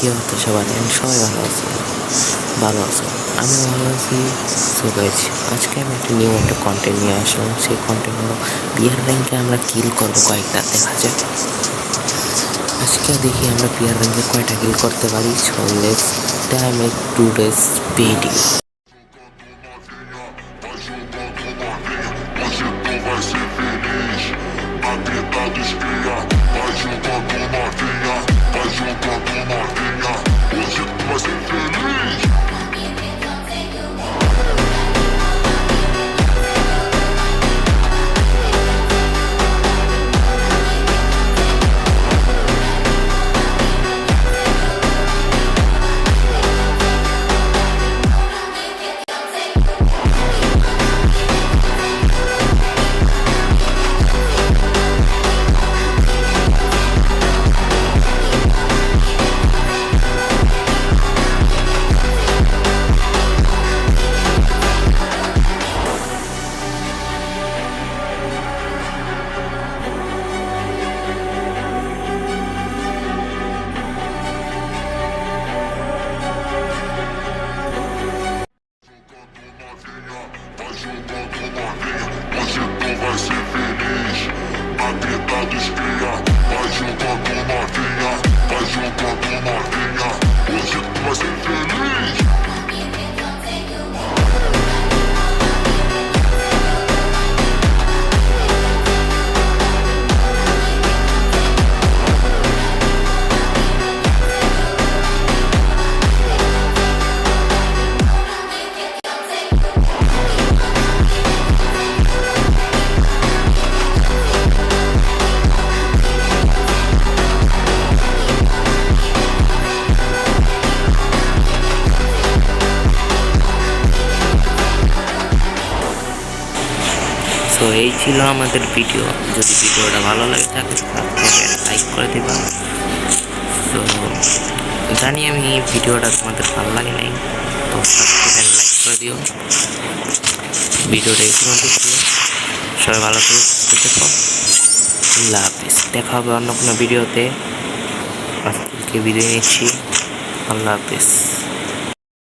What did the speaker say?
কি অবস্থা সবার? সবাই ভালো আছো? আমি ভালো আছি। সো গাইস, আজকে আমি একটা কন্টেন্ট নিয়ে আসলাম। সেই কন্টেন্ট হলো পিয়ার র্যাঙ্কে আমরা কিল করবো কয়েকটা, দেখা যাক আজকে দেখি আমরা পিয়ার র্যাঙ্কে কয়টা কিল করতে পারি। So let's time it today's video. তো এই ছিল আমাদের ভিডিও। যদি ভিডিওটা ভালো লাগে থাকে লাইক করে দেবা। তো জানি আমি ভিডিওটা তোমাদের ভালো লাগে নাই, তো লাইক করে দিও। ভিডিওটা এই পর্যন্ত ছিল। সবাই ভালো করে দেখো। আল্লাহ হাফিজ। দেখা হবে অন্য কোনো ভিডিওতে। আজকে বিদায় নিচ্ছি। আল্লাহ হাফিজ।